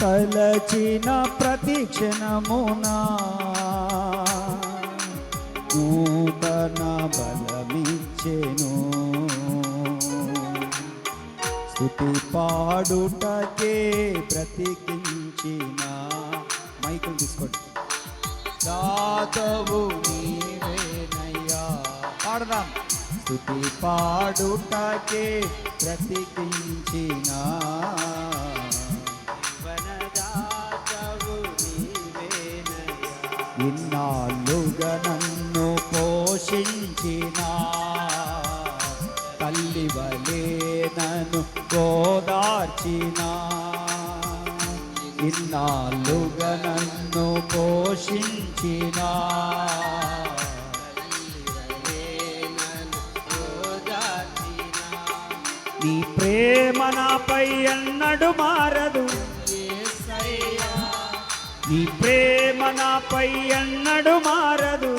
తలచిన ప్రతి క్షణమునా నూతన బలమిచ్చెను. స్తుతి పాడుటకే బ్రతికించిన మైకులు తీసుకోండి. దాతవు నీవేనయ్యా పాడదాం. స్తుతి పాడుటకే బ్రతికించిన ఇన్నాళ్ళుగా నన్ను పోషించిన తల్లివలే నన్ను ఓదార్చిన. ఇన్నాళ్ళుగా నన్ను పోషించిన నీ ప్రేమ నాపై ఎన్నడు మారదు. నీ ప్రేమ నాపై ఎన్నడు మారదు.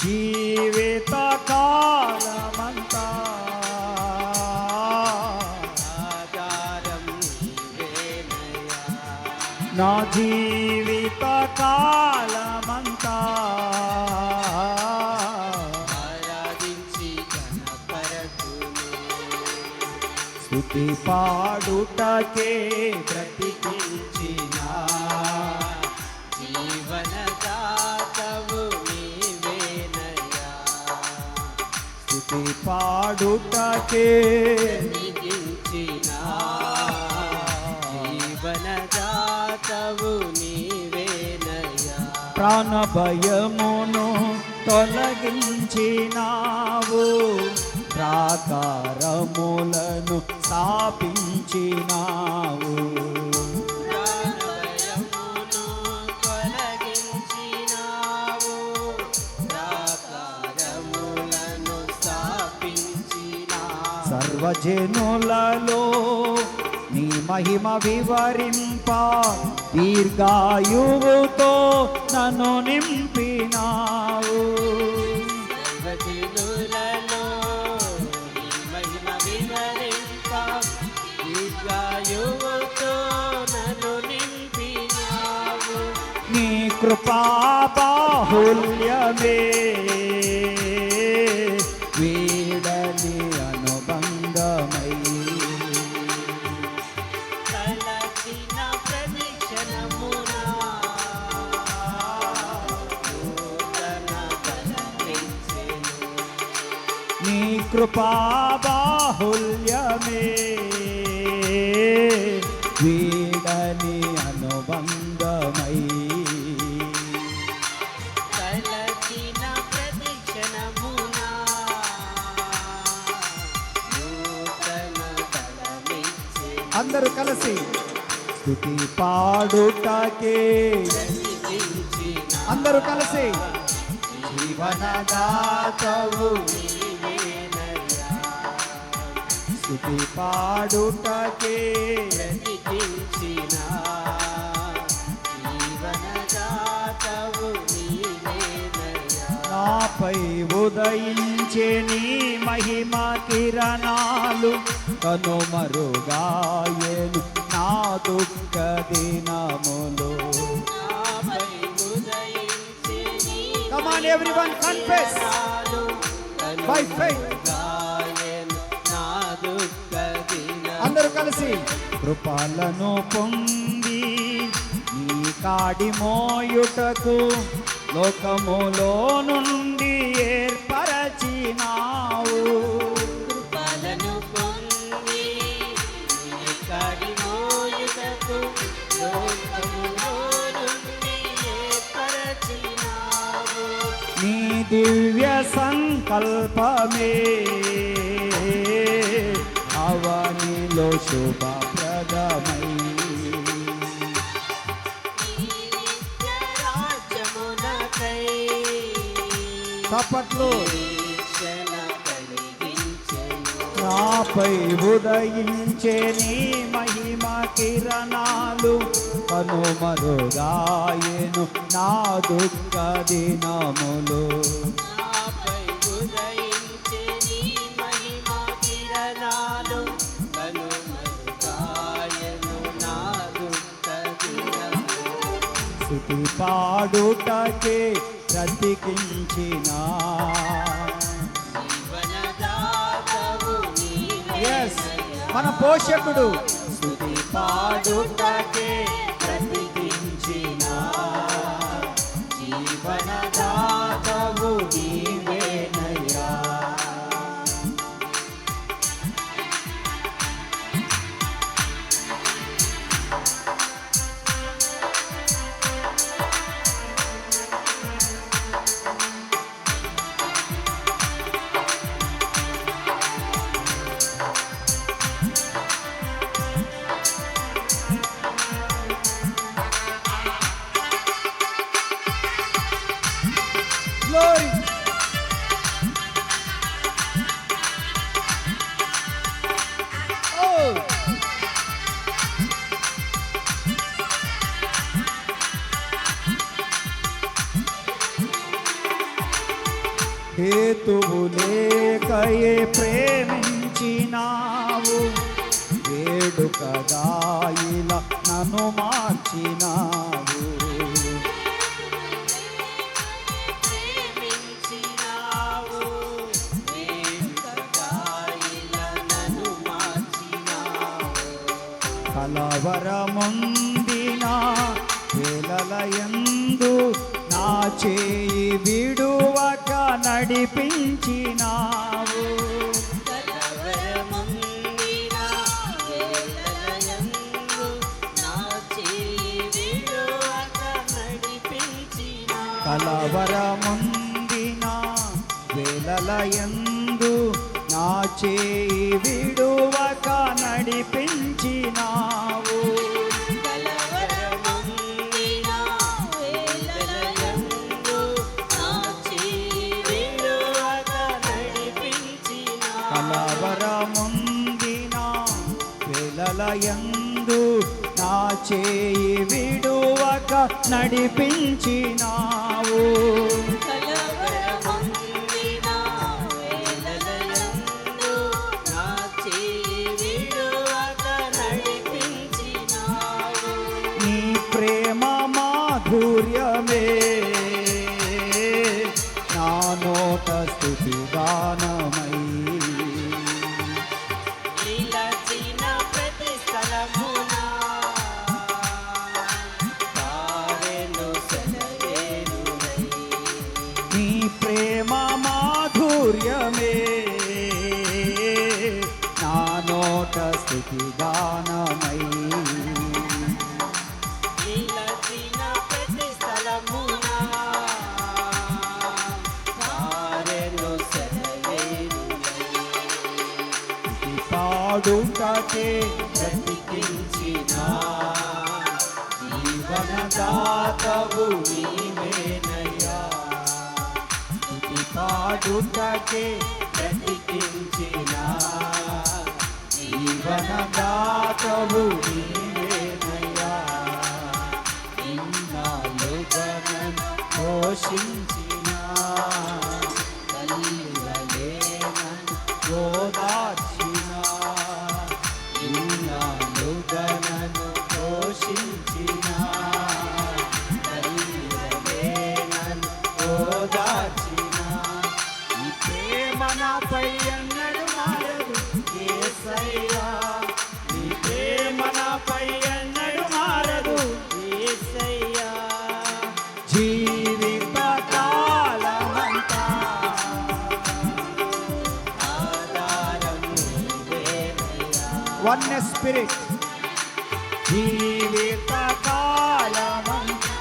జీవిత కాలమంతా నా జీవిత కాలమంతా స్తుతి పాడుటకే బ్రతికించిన జీవనదాతవు నీవేనయ్యా. స్తుతి పాడుటకే బ్రతికించిన జీవనదాతవు నీవేనయ్యా. ప్రాణ భయమును తొలగించినావు. ప్రాకారములను స్థాపించినావు. ప్రాణభయమును తొలగించినావు. ప్రాకారములను స్థాపించినావు. సర్వజనులలో నీ మహిమ వివరింప దీర్ఘాయువుతో నన్ను నింపినావు. సర్వజనులలో నీ మహిమ వివరింప దీర్ఘాయువుతో నన్ను నింపినావు. నీ కృపా బాహుల్యమే వీడని అనుబంధమై తలచిన ప్రతిక్షణమునా నూతన బలమిచ్చెను. నీ కృపా బాహుల్యమే వీడని అనుబంధమై తలచిన ప్రతిక్షణమునా నూతన బలమిచ్చెను. అందరూ కలిసి స్తుతి పాడుటకే బ్రతికించిన అందరూ కలిసి జీవనదాతవు నీవేనయ్యా. స్తుతి పాడుటకే బ్రతికించిన జీవనదాతవు నీవేనయ్యా. నాపై ఉదయించే నీ మహిమ కిరణాలు కనుమరుగాయెను నా దుఃఖ దినములు. నాపై ఉదయించే నీ Come on everyone, confess కిరణాలు by faith. కనుమరుగాయెను నా దుఃఖ దినములు. అందరూ కలిసి కృపలను పొంది నీ కాడి మోయుటకు లోకములో నుండి ఏర్పరచినావు. కృపలను పొంది నీ కాడి మోయుటకు లోకములో నుండి ఏర్పరచినావు. నీ దివ్య సంకల్పమే అవనిలో శుభప్రదమై ఈ నిత్య రాజ్యమునకై చప్పట్లు రక్షణ కలిగించెను. నాపై ఉదయించే నీ మహిమ కిరణాలు కనుమరుగాయెను నా దుఃఖ దినములు. నాపై ఉదయించే నీ మహిమ కిరణాలు కనుమరుగాయెను పాడుటకే బ్రతికించిన జీవనదాతవు ఎస్ నీవేనయ్యా. మన పోషకుడు. స్తుతి పాడుటకే బ్రతికించిన జీవనదాతవు నీవేనయ్యా. Glory. Oh. హేతువు లేకయే ప్రేమించినావు, వేడుకగా ఇలా నన్ను మార్చినావు. ప్రేమించినావు, వేడుకగా ఇలా నన్ను మార్చినావు. కలవరముందిన వేళలయందు నా చేయి విడువక నడిపించినావు. కలవరముందిన వేళలయందు నా చేయి విడువక నడిపించినావు. కలవరముందిన వేళలయందు నా చేయి విడువక నడిపించినావు. కలవరముందిన వేళలయందు నా చేయి విడువక నడిపించినావు. కలవరముందిన వేళలయందు నా చేయి విడువక నడిపించినావు. కలవరముందిన వేళలయందు నా చేయి విడువక నడిపించినావు. నీ ప్రేమ మాధుర్యమే నా నోట స్తుతి గానమై, నిలచిన ప్రతి స్థలమున పారెను సెలయేరులై. నీ ప్రేమ మాధుర్యమే నా నోట స్తుతి గానమై, నిలచిన ప్రతి స్థలమున పారెను సెలయేరులై. స్తుతి పాడుటకే బ్రతికించిన జీవనదాతవు నీవేనయ్యా. స్తుతి పాడుటకే బ్రతికించిన జీవనదాతవు నీవేనయ్యా. ఇన్నాళ్ళుగా నన్ను పోషించిన తల్లివలే నన్ను ఓదార్చిన, ఇన్నాళ్ళుగా నన్ను పోషించిన తల్లివలే నన్ను ఓదార్చిన. ఈ ప్రేమ నాపై ఎన్నడూ మారదు యేసయ్యా, ఈ ప్రేమ నాపై ఎన్నడూ మారదు యేసయ్యా. జీవిత కాలమంతా ఆధారం నీవేనయ్యా. One spirit. జీవిత కాలమంతా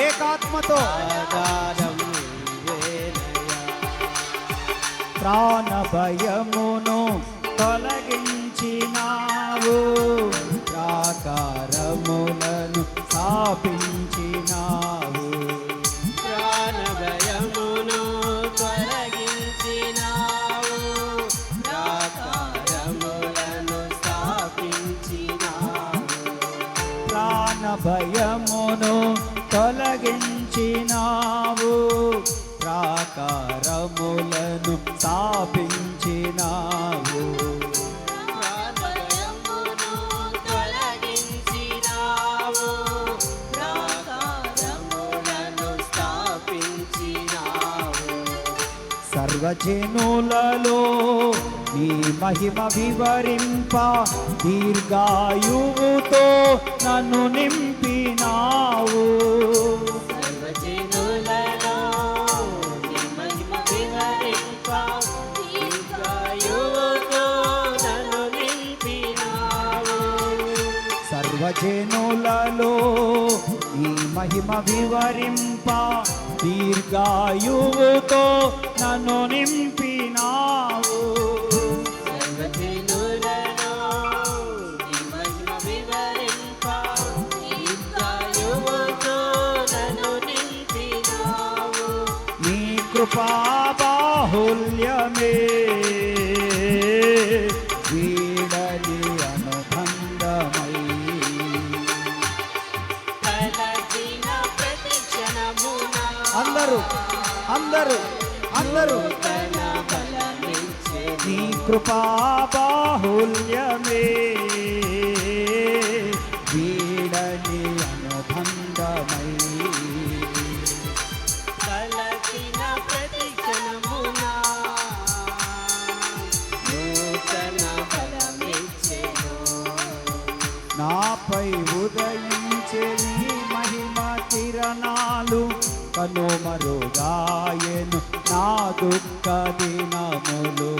ఏకాత్మతో ఆధారం నీవేనయ్యా. ప్రాణ భయమును తొలగించినావు, ప్రాకారములను స్థాపించినావు. ప్రాణభయమును తొలగించినావు, ప్రాకారములను స్థాపించినావు. ప్రాణ భయమును తొలగించినావు, ప్రాకారములను స్థాపించినావు. ప్రాణభయమును తొలగించినావు, ప్రాకారములను సర్వజనులలో నీ మహిమ వివరింప దీర్ఘాయువుతో నన్ను నింపినావు. సర్వజనులలో నీ మహిమ వివరింప దీర్ఘాయువుతో నన్ను నింపినావు. సర్వజనులలో నీ మహిమ వివరింప దీర్ఘాయువుతో నన్ను నింపినావు. సర్వజనులలో నీ మహిమ వివరింప దీర్ఘాయువుతో నన్ను నింపినావు. నీ కృపా బాహుల్యమే వీడలి అనుబంధమై కలచిన ప్రతి క్షణమున అందరూ అందరూ అందరూ నూతన బలమిచ్చే నీ కృపా బాహుల్యమే వీడని అనుబంధమై కలచిన ప్రతి క్షణమున నూతన బలమిచ్చెను. నాపై ఉదయించే నీ మహిమ కిరణాలు కనుమరుగాయెను నా దుఃఖ దినములు.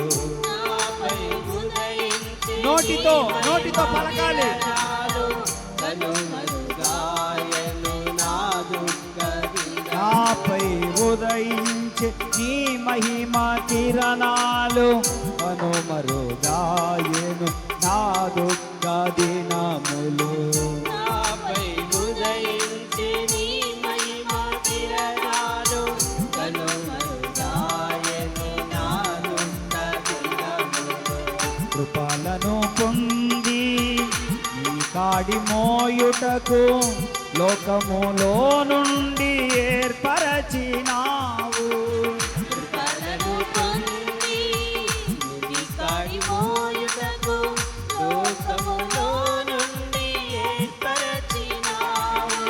నాపై ఉదయించే నోటితో నీ నోటితో పలకాలి. కిరణాలు కనుమరుగాయెను నా దుఃఖ దినములు. నాపై ఉదయించే నీ మహిమ కిరణాలు కనుమరుగాయెను నా దుఃఖ దినములు. నాపై ఉదయించే నీ మహిమ కిరణాలు కనుమరుగాయెను నా దుఃఖ దినములు. కృపలను పొంది నీ కాడి మోయుటకు లోకములో నుండి ఏర్పరచినావు. కృపలను పొంది నీ కాడి మోయుటకు లోకములో నుండి ఏర్పరచినావు.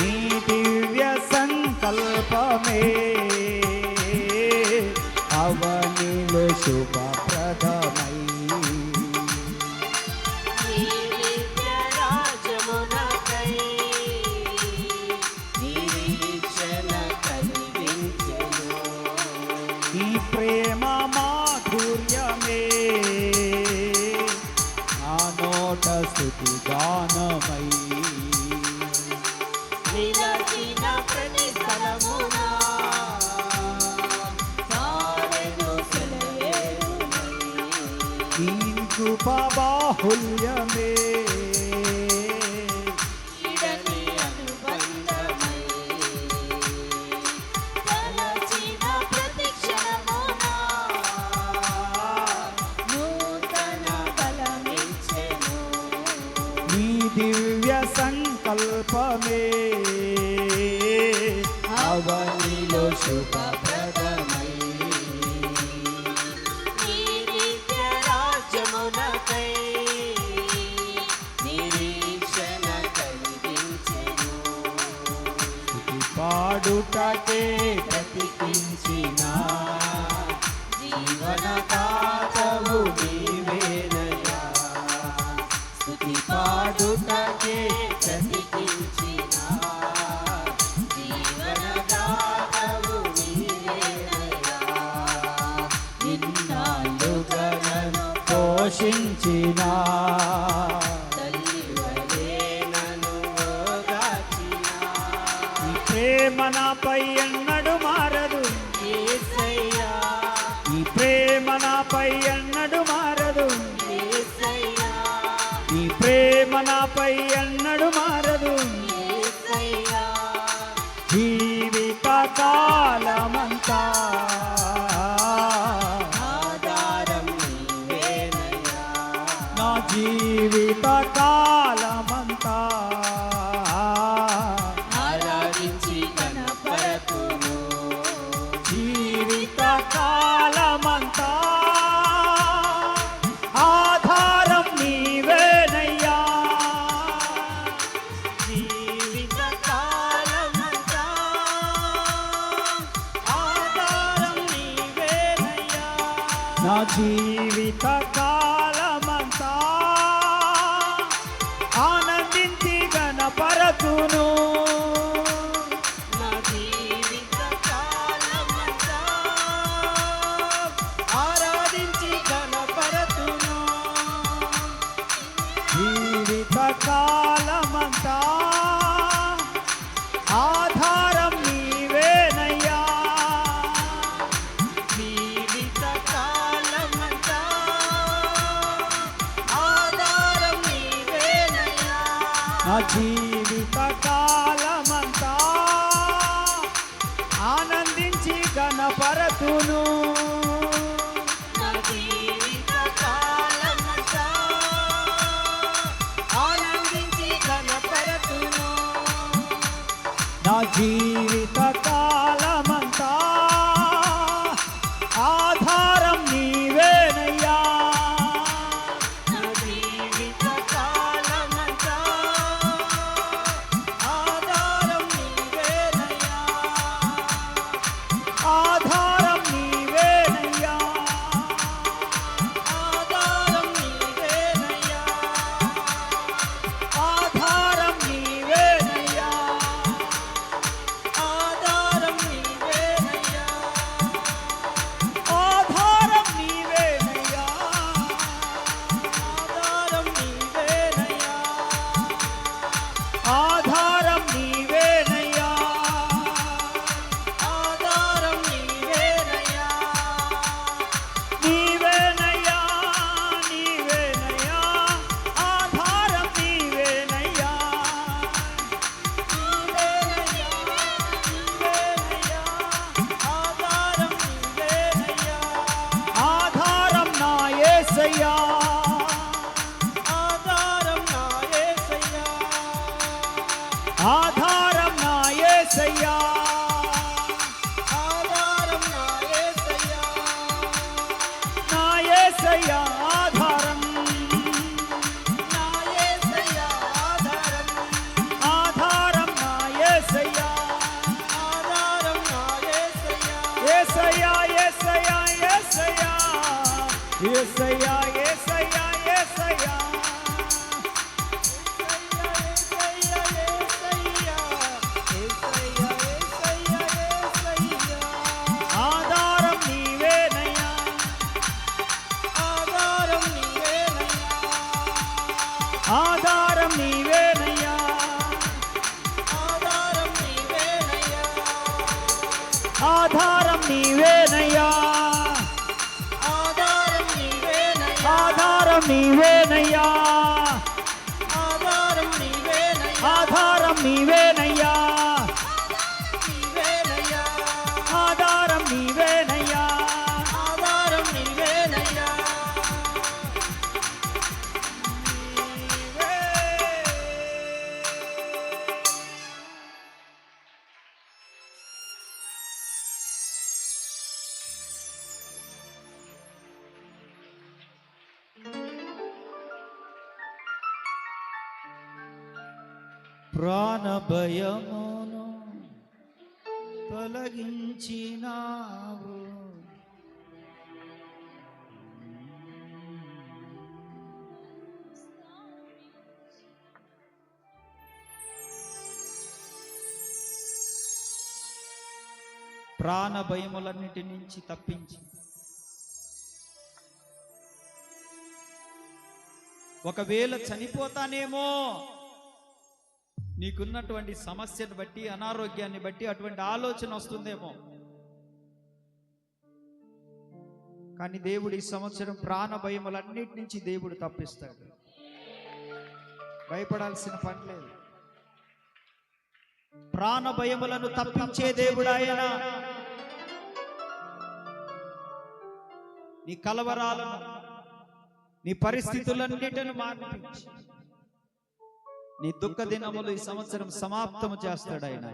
నీ దివ్య సంకల్పమే అవనిలో శుభప్రదమై నీ నిత్య రాజ్యమునకై నిరీక్షణ కలిగించెను. నీ ప్రేమ మాధుర్యమే నా నోట స్తుతి గానమై నిలచిన ప్రతి స్థలమున సారెను సెలయేరునై. నీ కృపా బాహుల్యమే ఈడని అనుబంధమై తలచిన ప్రతి క్షణమున నూతన బలమిచ్చెను. నీ దివ్య సంకల్పమే అవనిలో శుభప్రదమై నీ నిత్య రాజ్యమునకై నిరీక్షణ కలిగించెను. స్తుతి పాడుటకే ప్రతికించిన జీవనదాతవు నీవేనయ్యా. స్తుతి పాడుటకే ప్రతికించిన జీవనదాతవు నీవేనయ్యా. ఇన్నాళ్ళుగా నన్ను పోషించిన తల్లివలే నన్ను ఓదార్చిన ఈ ప్రేమ నాపై ఎన్నడు మారదు. యేసయ్యా, ఈ ప్రేమ నాపై ఎన్నడు మారదు. యేసయ్యా, ఈ ప్రేమ నాపై ఎన్నడు మారదు. యేసయ్యా. జీవిత కాలమంతా ఆధారం నీవేనయ్యా. నా జీవిత కాలమంతా ఆరాధించి కనపరతును. జీవిత కాలమంతా ఆధారం నీవేనయ్యా. జీవిత కాలమంతా ఆధారం నీవేనయ్యా. జీవిత కాలమంతా ఆనందించి గణపరతును. నా జీవిత కాలమంతా ఆరాధించి ఘనపరతును. జీవిత కాలమంతా ఆధారం నీవేనయ్యా. జీవిత కాలమంతా ఆధారం నీవేనయ్యా. నా జీవిత కాలమంతా ఆనందించి గణపరతును. నా జీవిత కాలమంతా ఆనందించి ఘనపరతును. నా జీవిత కాలమంతా ఆధారం నీవేనయ్యా. నా జీవిత కాలమంతా ఆధారం నీవేనయ్యా. ఆధారం నీవేనయ్యా. ఆధారం నీవేనయ్యా. ఆధారం నీవేనయ్యా. ఆధారం నీవేనయ్యా. ఆధారం నీవేనయ్యా. ఆధారం నీవేనయ్యా. ఆధారం నీవేనయ్యా. ఆధారం నీవేనయ్యా. నీవేనయ్యా. నీవేనయ్యా. ఆధారం నీవేనయ్యా. ఆధారం నీవేనయ్యా. ఆధారం నా యేసయ్యా. ఆధారం నా యేసయ్యా. ఆధారం నా యేసయ్యా. ఆధారం నా యేసయ్యా. నా యేసయ్యా ఆధారం. నా యేసయ్యా ఆధారం. ఆధారం నా యేసయ్యా. ఆధారం నా యేసయ్యా. యేసయ్యా యేసయ్యా యేసయ్యా. యేసయ్యా యేసయ్యా యేసయ్యా. ఆధారం నీవేనయ్యా. ఆధారం నీవేనయ్యా. ఆధారం నీవేనయ్యా. ఆధారం నీవేనయ్యా. ఆధారం నీవేనయ్యా. ఆధారం నీవేనయ్యా. ప్రాణ భయమును తొలగించినావు. ప్రాణ భయములన్నిటి నుంచి తప్పించి ఒకవేళ చనిపోతానేమో నీకున్నటువంటి సమస్యను బట్టి అనారోగ్యాన్ని బట్టి అటువంటి ఆలోచన వస్తుందేమో. కానీ దేవుడు ఈ సంవత్సరం ప్రాణ భయములన్నిటి నుంచి దేవుడు తప్పిస్తాడు. భయపడాల్సిన పని లేదు. ప్రాణ భయములను తప్పించే దేవుడు ఆయన. నీ కలవరాలను నీ పరిస్థితులన్నిటిని మార్పించి నీ దుఃఖ దినములు ఈ సంవత్సరం సమాప్తము చేస్తాడు ఆయన.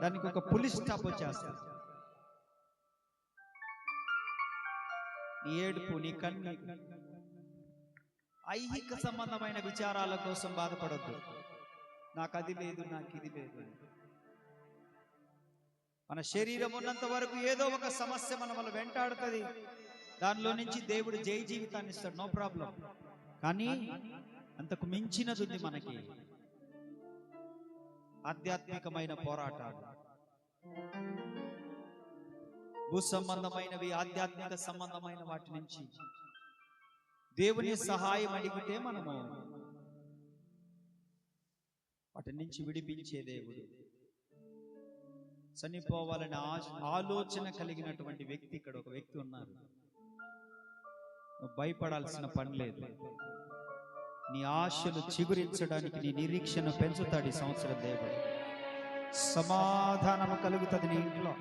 దానికి ఒక పులి స్టాప్ చేస్తాడు. నీ ఏడుపు, నీ కన్నీరు, ఐహిక సంబంధమైన విచారాల కోసం బాధపడద్దు. నాకు అది లేదు, నాకు ఇది లేదు. మన శరీరం ఉన్నంత వరకు ఏదో ఒక సమస్య మన వల్ల వెంటాడుతుంది. దానిలో నుంచి దేవుడు జై జీవితాన్ని ఇస్తాడు, నో ప్రాబ్లం. కానీ అంతకు మించినది ఉంది మనకి, ఆధ్యాత్మికమైన పోరాటాలు. భూ సంబంధమైనవి, ఆధ్యాత్మిక సంబంధమైన వాటి నుంచి దేవుని సహాయం అడిగితే మనము వాటి నుంచి విడిపించే దేవుడు. చనిపోవాలని ఆలోచన కలిగినటువంటి వ్యక్తి, ఇక్కడ ఒక వ్యక్తి ఉన్నారు. నువ్వు భయపడాల్సిన పని లేదు. నీ ఆశలు చిగురించడానికి నీ నిరీక్షణ పెంచుతాడు ఈ సంవత్సరం దేవుడు. సమాధానము కలుగుతుంది నీ ఇంట్లో.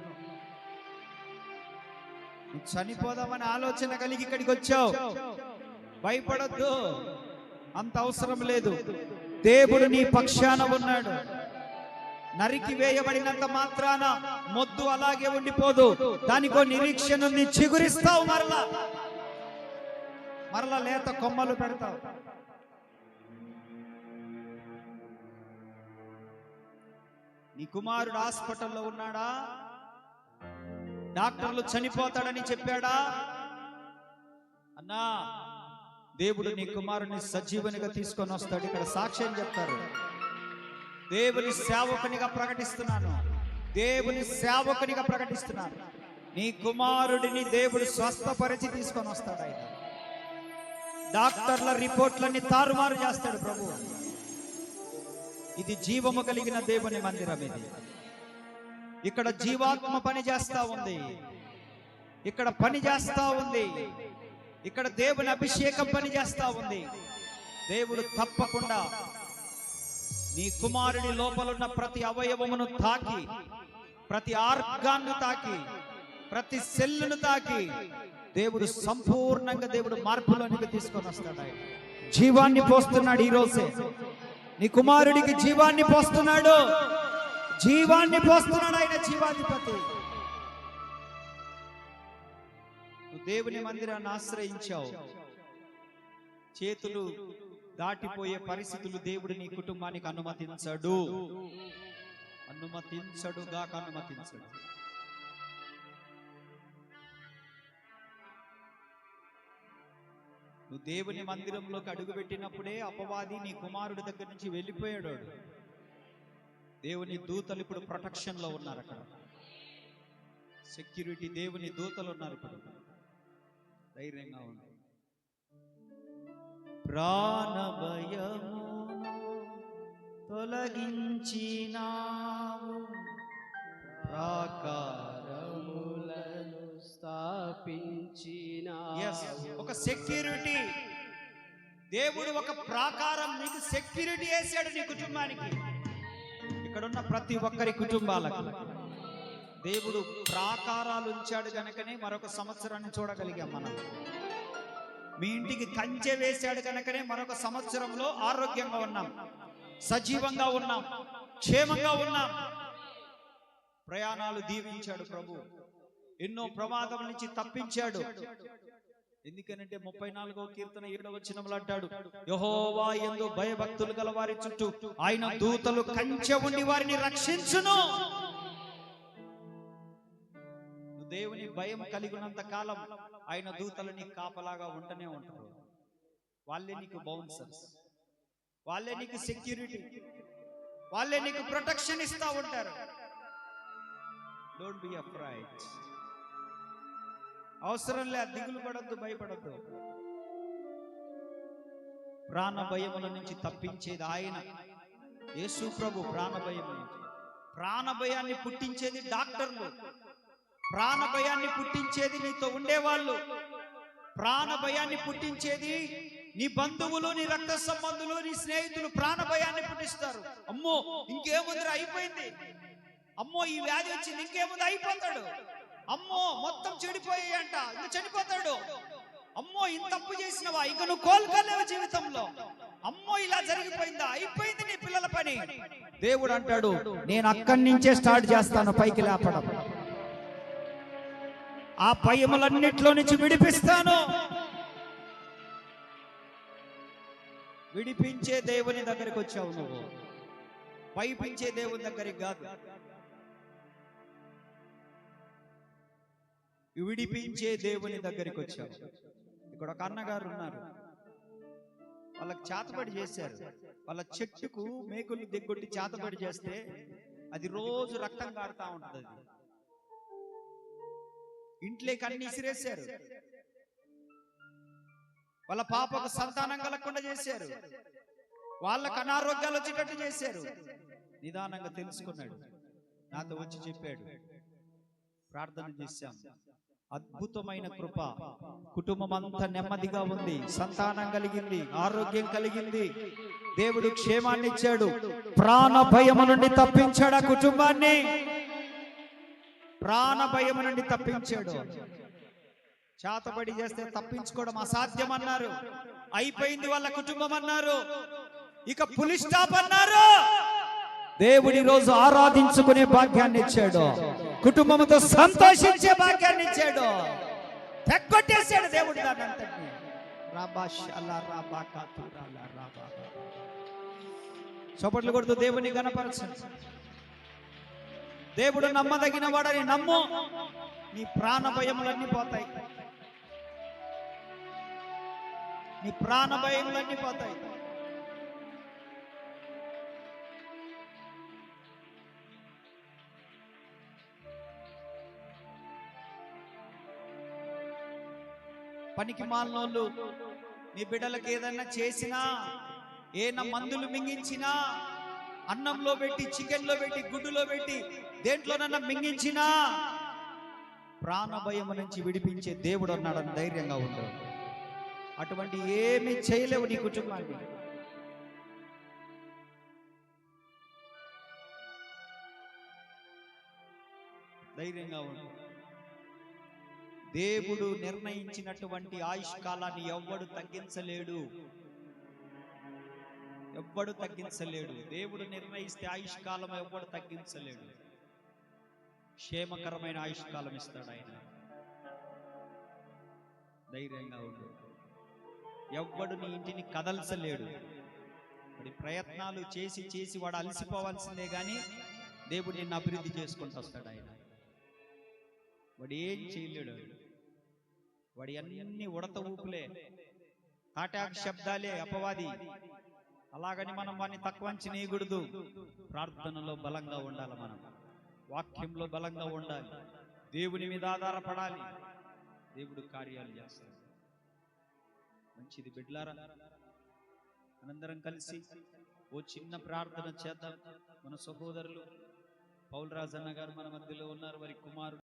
నువ్వు చనిపోదామని ఆలోచన కలిగి ఇక్కడికి వచ్చావు, భయపడొద్దు, అంత అవసరం లేదు. దేవుడు నీ పక్షాన ఉన్నాడు. నరికి వేయబడినంత మాత్రాన మొద్దు అలాగే ఉండిపోదు, దానికో నిరీక్షణ చిగురిస్తావు, మరలా లేత కొమ్మలు పెడతావు. నీ కుమారుడు హాస్పిటల్లో ఉన్నాడా? డాక్టర్లు చనిపోతాడని చెప్పాడా? అన్నా, దేవుడు నీ కుమారుని సజీవునిగా తీసుకొని వస్తాడు. ఇక్కడ సాక్ష్యం చెప్తారు. దేవుని సేవకునిగా ప్రకటిస్తున్నాను, దేవుని సేవకునిగా ప్రకటిస్తున్నాను. నీ కుమారుడిని దేవుడు స్వస్థపరిచి తీసుకొని వస్తాడు. ఆయన డాక్టర్ల రిపోర్ట్లన్నీ తారుమారు చేస్తాడు ప్రభు. ఇది జీవము కలిగిన దేవుని మందిరం. ఇది ఇక్కడ జీవాత్మ పని చేస్తా ఉంది, ఇక్కడ పని చేస్తా ఉంది, ఇక్కడ దేవుని అభిషేకం పని చేస్తా ఉంది. దేవుడు తప్పకుండా నీ కుమారుడి లోపలున్న ప్రతి అవయవమును తాకి, ప్రతి ఆర్గాన్ను తాకి, ప్రతి సెల్లును తాకి దేవుడు సంపూర్ణంగా దేవుడు మార్పులోనికి తీసుకొని వస్తాడు. ఆయన జీవాన్ని పోస్తున్నాడు. ఈ రోజే నీ కుమారుడికి జీవాన్ని పోస్తున్నాడు, జీవాన్ని పోస్తున్నాడు. ఆయన జీవాధిపతి. నువ్వు దేవుని మందిరాన్ని ఆశ్రయించావు, చేతులు దాటిపోయే పరిస్థితులు దేవుడు నీ కుటుంబానికి అనుమతించడు, అనుమతించడుగాక అనుమతించడు. నువ్వు దేవుని మందిరంలోకి అడుగుపెట్టినప్పుడే అపవాది నీ కుమారుడి దగ్గర నుంచి వెళ్ళిపోయాడు. దేవుని దూతలు ఇప్పుడు ప్రొటెక్షన్ లో ఉన్నారు, అక్కడ సెక్యూరిటీ దేవుని దూతలు ఉన్నారు. ఇప్పుడు ధైర్యంగా ఉంది. ప్రాణభయము తొలగించినావు, ప్రాకారములను స్థాపించినావు. ఒక సెక్యూరిటీ దేవుడు, ఒక ప్రాకారం నీకు సెక్యూరిటీ వేసాడు నీ కుటుంబానికి. ఇక్కడున్న ప్రతి ఒక్కరి కుటుంబాలకు దేవుడు ప్రాకారాలు ఉంచాడు కనుకనే మరొక సంవత్సరాన్ని చూడగలిగాం మనం. మీ ఇంటికి కంచె వేశాడు కనుకనే మరొక సంవత్సరంలో ఆరోగ్యంగా ఉన్నాం, సజీవంగా ఉన్నాం, క్షేమంగా ఉన్నాం. ప్రయాణాలు దీవించాడు ప్రభు, ఎన్నో ప్రమాదం నుంచి తప్పించాడు. ఎందుకనంటే 34వ కీర్తన 7వ వచనంలో అంటాడు, యెహోవా యందు భయభక్తులు గల వారి చుట్టూ ఆయన దూతలు కంచె ఉండి వారిని రక్షించును. దేవుని భయం కలిగి ఉన్నంత కాలం ఆయన దూతలు నీకు కాపలాగా ఉంటూనే ఉంటారు. వాళ్ళే నీకు బౌన్సర్స్, వాళ్ళే నీకు సెక్యూరిటీ, వాళ్ళే నీకు ప్రొటెక్షన్ ఇస్తా ఉంటారు. Don't be afraid. అవసరం లే, దిగులు పడద్దు, భయపడద్దు. ప్రాణ భయముల నుంచి తప్పించేది ఆయన, యేసు ప్రభు. ప్రాణ భయం నుంచి, ప్రాణ భయాన్ని పుట్టించేది డాక్టర్లు, ప్రాణ భయాన్ని పుట్టించేది నీతో ఉండేవాళ్ళు, ప్రాణ భయాన్ని పుట్టించేది నీ బంధువులు, నీ రక్త సంబంధులు, నీ స్నేహితులు ప్రాణ భయాన్ని పుట్టిస్తారు. అమ్మో ఇంకేముంది, అయిపోయింది, అమ్మో ఈ వ్యాధి వచ్చింది, ఇంకేముంది, అయిపోతాడు, అమ్మో మొత్తం చెడిపోయాయంట, ఇంక చనిపోతాడు, అమ్మో ఇంత తప్పు చేసినవా, ఇంక నువ్వు కోలుకోలేవు జీవితంలో, అమ్మో ఇలా జరిగిపోయిందా, అయిపోయింది నీ పిల్లల పని. దేవుడు అంటాడు, నేను అక్కడి నుంచే స్టార్ట్ చేస్తాను పైకి లేపడం, ఆ భయములన్నిట్లో నుంచి విడిపిస్తాను. విడిపించే దేవుని దగ్గరికి వచ్చావు నువ్వు, భయపించే దేవుని దగ్గరికి కాదు. విడిపించే దేవుని దగ్గరికి వచ్చావు. ఇక్కడ ఒక అన్నగారు ఉన్నారు, వాళ్ళకి చేతబడి చేశారు. వాళ్ళ చెట్టుకు మేకులు దిగ్గొట్టి చేతబడి చేస్తే అది రోజు రక్తం కారుతా ఉంటుంది. అది ఇంట్లోకి అన్ని ఇసిరేశారు. వాళ్ళ పాపకు సంతానం కలగకుండా చేశారు. వాళ్ళకు అనారోగ్యాలు వచ్చేటట్టు చేశారు. నిదానంగా తెలుసుకున్నాడు, నాతో వచ్చి చెప్పాడు, ప్రార్థన చేశాం, అద్భుతమైన కృప, కుటుంబం అంతా నెమ్మదిగా ఉంది, సంతానం కలిగింది, ఆరోగ్యం కలిగింది, దేవుడు క్షేమాన్ని ఇచ్చాడు, ప్రాణ భయము నుండి తప్పించాడు. ఆ కుటుంబాన్ని ప్రాణ భయము నుండి తప్పించాడు. చేతబడి చేస్తే తప్పించుకోవడం అసాధ్యం అన్నారు. అయిపోయింది వాళ్ళ కుటుంబం అన్నారు. ఇక పులి స్టాప్ అన్నారు. దేవుడి రోజు ఆరాధించుకునే భాగ్యాన్ని ఇచ్చాడు. కుటుంబంతో సంతోషించే భాగ్యాన్ని ఇచ్చాడు. తెగ్గొట్టేశాడు దేవుడు దాన్ని అంతటిని. చప్పట్లు కొడుతూ దేవుని గణపరచండి. దేవుడు నమ్మదగిన వాడని నమ్ము, నీ ప్రాణ భయములన్నీ పోతాయి. నీ ప్రాణ భయములన్నీ పోతాయి. పనికి మాలినోళ్ళు నీ బిడ్డలకు ఏదైనా చేసినా, ఏనా మందులు మింగించినా, అన్నంలో పెట్టి, చికెన్లో పెట్టి, గుడ్డులో పెట్టి, దేంట్లోనన్నా మింగించినా ప్రాణ భయము నుంచి విడిపించే దేవుడు అన్నాడని ధైర్యంగా ఉండవు. అటువంటి ఏమి చేయలేవు నీ కుటుంబాన్ని. ధైర్యంగా ఉండు. దేవుడు నిర్ణయించినటువంటి ఆయుష్ కాలాన్ని ఎవ్వడు తగ్గించలేడు. ఎవ్వడు తగ్గించలేడు. దేవుడు నిర్ణయిస్తే ఆయుష్ కాలం ఎవ్వడు తగ్గించలేడు. క్షేమకరమైన ఆయుష్ కాలం ఇస్తాడు ఆయన. ధైర్యంగా ఉండు. ఎవ్వడు నీ ఇంటిని కదల్చలేడు. వాడి ప్రయత్నాలు చేసి చేసి వాడు అలసిపోవాల్సిందే గాని దేవుడు నిన్ను అభివృద్ధి చేసుకుంటూ వస్తాడు ఆయన. వాడు ఏం చేయలేడు. వాడి అన్ని ఉడత ఊపులే, తాటాకు శబ్దాలే, అపవాది. అలాగని మనం వాడిని తక్కువ అంచనేయకూడదు. ప్రార్థనలో బలంగా ఉండాలి, మనం వాక్యంలో బలంగా ఉండాలి, దేవుని మీద ఆధారపడాలి. దేవుడు కార్యాలు చేస్తాడు. మంచిది బిడ్డలారా, మనందరం కలిసి ఓ చిన్న ప్రార్థన చేద్దాం. మన సహోదరులు పౌల్ రాజన్న గారు మన మధ్యలో ఉన్నారు. వారి కుమారుడు